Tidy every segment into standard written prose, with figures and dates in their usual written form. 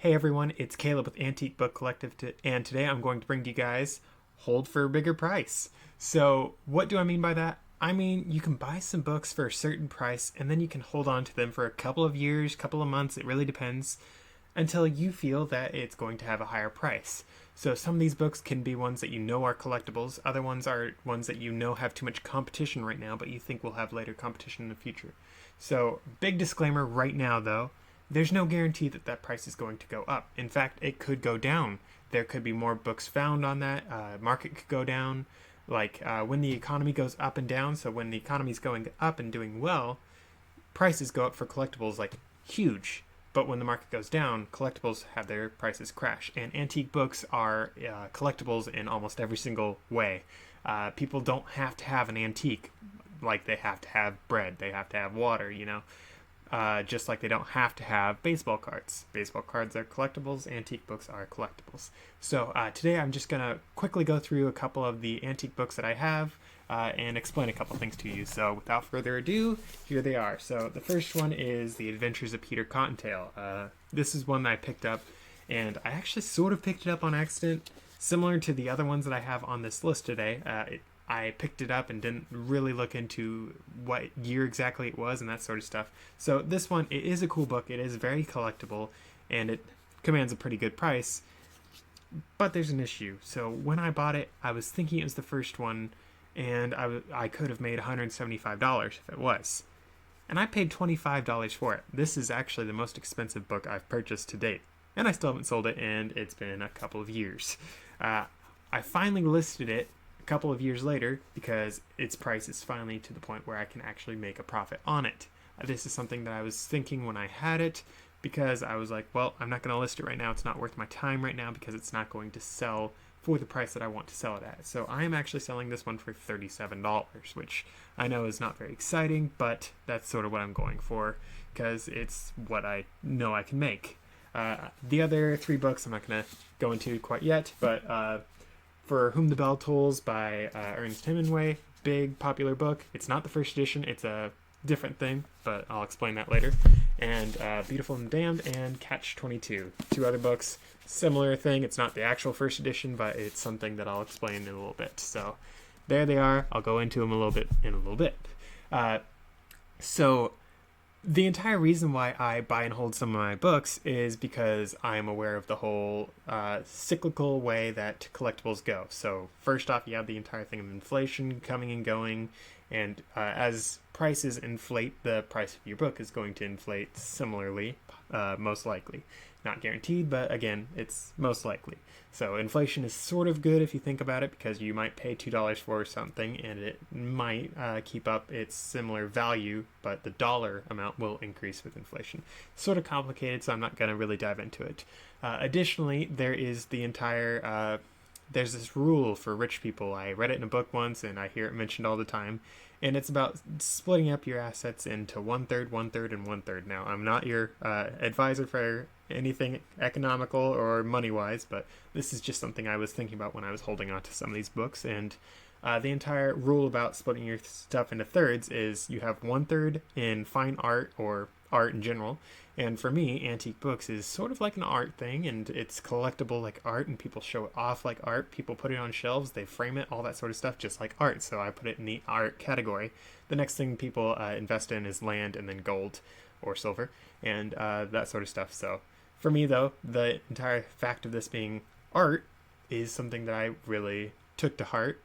Hey everyone, it's Caleb with Antique Book Collective, and today I'm going to bring to you guys Hold for a Bigger Price. So, what do I mean by that? I mean, you can buy some books for a certain price, and then you can hold on to them for a couple of years, couple of months, it really depends, until you feel that it's going to have a higher price. So, some of these books can be ones that you know are collectibles, other ones are ones that you know have too much competition right now, but you think will have later competition in the future. So, big disclaimer right now though, there's no guarantee that that price is going to go up. In fact, it could go down. There could be more books found on that. Market could go down. When the economy goes up and down, so when the economy is going up and doing well, prices go up for collectibles like huge. But when the market goes down, collectibles have their prices crash. And antique books are collectibles in almost every single way. People don't have to have an antique like they have to have bread, they have to have water, just like they don't have to have baseball cards. Baseball cards are collectibles, antique books are collectibles. So today I'm just going to quickly go through a couple of the antique books that I have and explain a couple things to you. So without further ado, here they are. So the first one is The Adventures of Peter Cottontail. This is one that I picked up, and I actually sort of picked it up on accident. Similar to the other ones that I have on this list today, I picked it up and didn't really look into what year exactly it was and that sort of stuff. So this one, it is a cool book. It is very collectible, and it commands a pretty good price. But there's an issue. So when I bought it, I was thinking it was the first one, and I could have made $175 if it was. And I paid $25 for it. This is actually the most expensive book I've purchased to date. And I still haven't sold it, and it's been a couple of years. I finally listed it a couple of years later because its price is finally to the point where I can actually make a profit on it. This is something that I was thinking when I had it, because I was like, well, I'm not going to list it right now. It's not worth my time right now because it's not going to sell for the price that I want to sell it at. So I am actually selling this one for $37, which I know is not very exciting, but that's sort of what I'm going for because it's what I know I can make. The other three books I'm not going to go into quite yet, but For Whom the Bell Tolls by Ernest Hemingway, big popular book. It's not the first edition, it's a different thing, but I'll explain that later. And Beautiful and Damned and Catch-22. Two other books, similar thing. It's not the actual first edition, but it's something that I'll explain in a little bit. So there they are. I'll go into them a little bit in a little bit. So the entire reason why I buy and hold some of my books is because I'm aware of the whole cyclical way that collectibles go. So first off, you have the entire thing of inflation coming and going, and as prices inflate, the price of your book is going to inflate similarly, most likely. Not guaranteed, but again, it's most likely. So inflation is sort of good if you think about it, because you might pay $2 for something and it might keep up its similar value, but the dollar amount will increase with inflation. Sort of complicated, so I'm not going to really dive into it. Additionally, there is the entire there's this rule for rich people. I read it in a book once and I hear it mentioned all the time, and it's about splitting up your assets into 1/3, 1/3, and 1/3. Now, I'm not your advisor for anything economical or money-wise, but this is just something I was thinking about when I was holding on to some of these books. And the entire rule about splitting your stuff into thirds is you have 1/3 in fine art or art in general. And for me, antique books is sort of like an art thing, and it's collectible like art, and people show it off like art. People put it on shelves, they frame it, all that sort of stuff, just like art. So I put it in the art category. The next thing people invest in is land, and then gold or silver, and that sort of stuff. So for me, though, the entire fact of this being art is something that I really took to heart.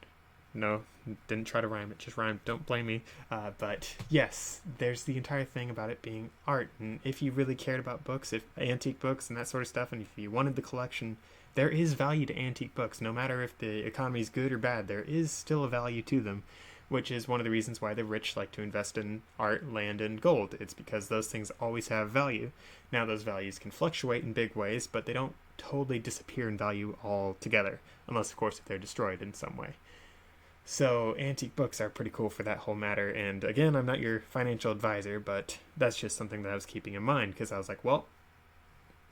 No, didn't try to rhyme, it just rhymed, don't blame me. But yes, there's the entire thing about it being art, and if you really cared about books, if antique books and that sort of stuff, and if you wanted the collection, there is value to antique books. No matter if the economy is good or bad, there is still a value to them, which is one of the reasons why the rich like to invest in art, land, and gold. It's because those things always have value. Now, those values can fluctuate in big ways, but they don't totally disappear in value altogether, unless, of course, if they're destroyed in some way. So antique books are pretty cool for that whole matter. And again, I'm not your financial advisor, but that's just something that I was keeping in mind, because I was like, well,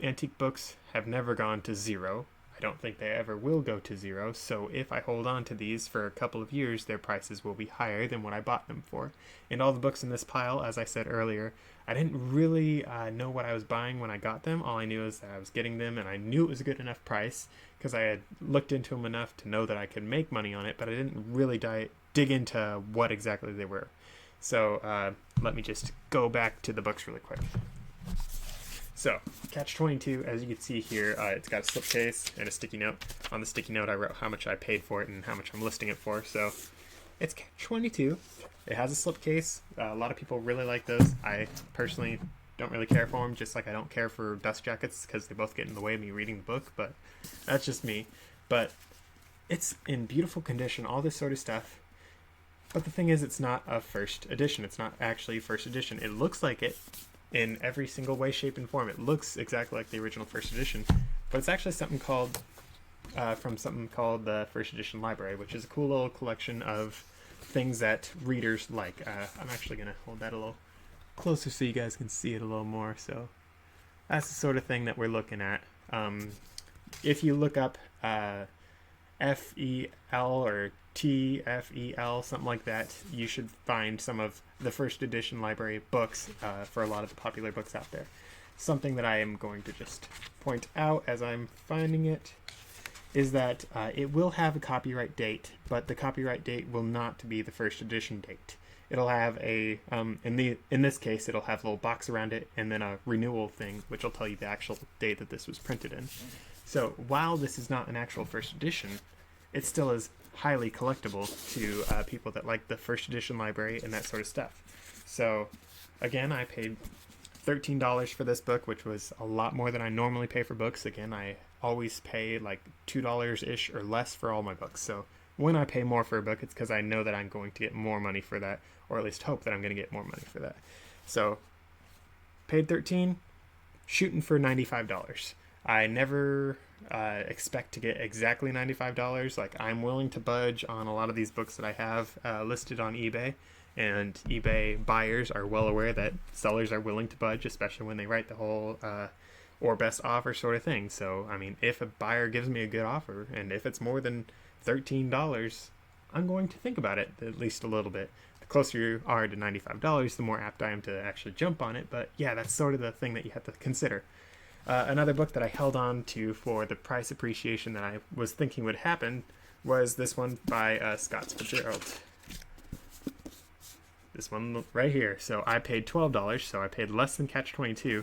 antique books have never gone to zero. I don't think they ever will go to zero, so if I hold on to these for a couple of years, their prices will be higher than what I bought them for. And all the books in this pile, as I said earlier, I didn't really know what I was buying when I got them. All I knew is that I was getting them, and I knew it was a good enough price because I had looked into them enough to know that I could make money on it, but I didn't really dig into what exactly they were. So let me just go back to the books really quick. So, Catch-22, as you can see here, it's got a slipcase and a sticky note. On the sticky note, I wrote how much I paid for it and how much I'm listing it for. So, it's Catch-22. It has a slipcase. A lot of people really like those. I personally don't really care for them, just like I don't care for dust jackets because they both get in the way of me reading the book, but that's just me. But it's in beautiful condition, all this sort of stuff. But the thing is, it's not a first edition. It's not actually first edition. It looks like it in every single way, shape, and form. It looks exactly like the original first edition, but it's actually something called from something called the First Edition Library, which is a cool little collection of things that readers like. I'm actually going to hold that a little closer so you guys can see it a little more. So that's the sort of thing that we're looking at. If you look up FEL or TFEL, something like that, you should find some of the first edition library books for a lot of the popular books out there. Something that I am going to just point out as I'm finding it is that it will have a copyright date, but the copyright date will not be the first edition date. It'll have a in this case it'll have a little box around it and then a renewal thing which will tell you the actual date that this was printed in. So while this is not an actual first edition, it still is highly collectible to people that like the first edition library and that sort of stuff. So again, I paid $13 for this book, which was a lot more than I normally pay for books. Again, I always pay like $2-ish or less for all my books. So when I pay more for a book, it's because I know that I'm going to get more money for that, or at least hope that I'm going to get more money for that. So paid $13, shooting for $95. I never expect to get exactly $95. Like, I'm willing to budge on a lot of these books that I have listed on eBay, and eBay buyers are well aware that sellers are willing to budge, especially when they write the whole or best offer sort of thing. So, I mean, if a buyer gives me a good offer, and if it's more than $13, I'm going to think about it at least a little bit. The closer you are to $95, the more apt I am to actually jump on it. But yeah, that's sort of the thing that you have to consider. Another book that I held on to for the price appreciation that I was thinking would happen was this one by Scots Fitzgerald. This one right here. So I paid $12, so I paid less than Catch-22,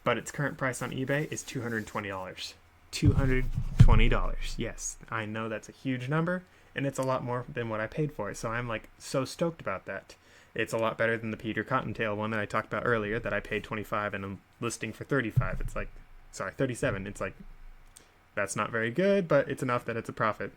but its current price on eBay is $220. $220. Yes, I know that's a huge number, and it's a lot more than what I paid for it, so I'm like so stoked about that. It's a lot better than the Peter Cottontail one that I talked about earlier that I paid $25 and I'm listing for $35. It's like, sorry, $37. It's like, that's not very good, but it's enough that it's a profit.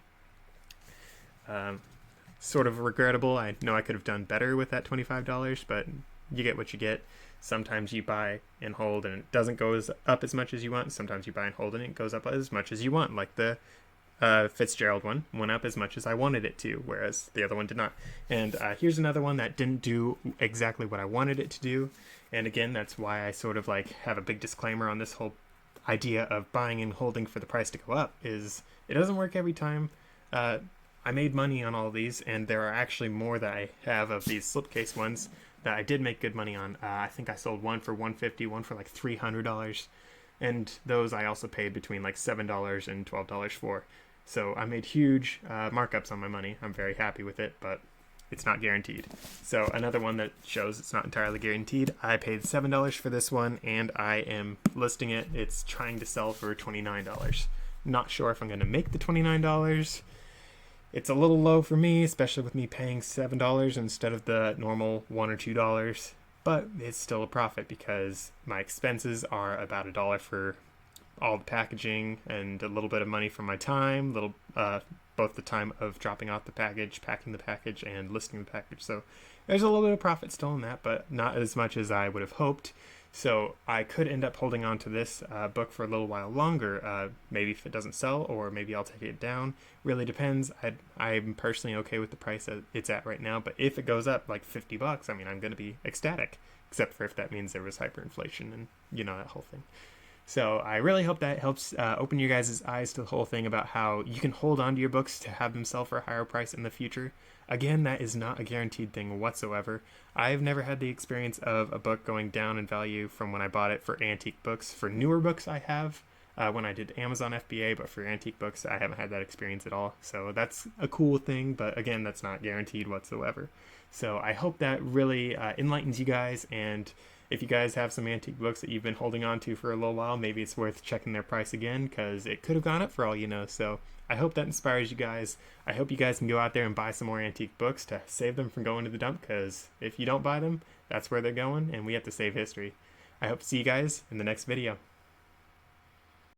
Sort of regrettable. I know I could have done better with that $25, but you get what you get. Sometimes you buy and hold and it doesn't go up as much as you want. Sometimes you buy and hold and it goes up as much as you want, like the Fitzgerald one went up as much as I wanted it to, whereas the other one did not. And here's another one that didn't do exactly what I wanted it to do. And again, that's why I sort of like have a big disclaimer on this whole idea of buying and holding for the price to go up, is it doesn't work every time. I made money on all of these, and there are actually more that I have of these slipcase ones that I did make good money on. I think I sold one for $150, one for like $300, and those I also paid between like $7 and $12 for. So I made huge markups on my money. I'm very happy with it, but it's not guaranteed. So another one that shows it's not entirely guaranteed. I paid $7 for this one, and I am listing it. It's trying to sell for $29. Not sure if I'm going to make the $29. It's a little low for me, especially with me paying $7 instead of the normal $1 or $2. But it's still a profit because my expenses are about $1 for all the packaging and a little bit of money for my time, both the time of dropping off the package, packing the package, and listing the package. So there's a little bit of profit still in that, but not as much as I would have hoped. So I could end up holding on to this book for a little while longer, maybe if it doesn't sell, or maybe I'll take it down. Really depends. I'm personally okay with the price that it's at right now, but if it goes up like $50, I mean, I'm going to be ecstatic, except for if that means there was hyperinflation and, you know, that whole thing. So I really hope that helps open your guys' eyes to the whole thing about how you can hold on to your books to have them sell for a higher price in the future. Again, that is not a guaranteed thing whatsoever. I've never had the experience of a book going down in value from when I bought it for antique books. For newer books, I have. When I did Amazon FBA, but for antique books, I haven't had that experience at all. So that's a cool thing, but again, that's not guaranteed whatsoever. So I hope that really enlightens you guys, and if you guys have some antique books that you've been holding on to for a little while, maybe it's worth checking their price again, because it could have gone up for all you know. So I hope that inspires you guys. I hope you guys can go out there and buy some more antique books to save them from going to the dump, because if you don't buy them, that's where they're going, and we have to save history. I hope to see you guys in the next video.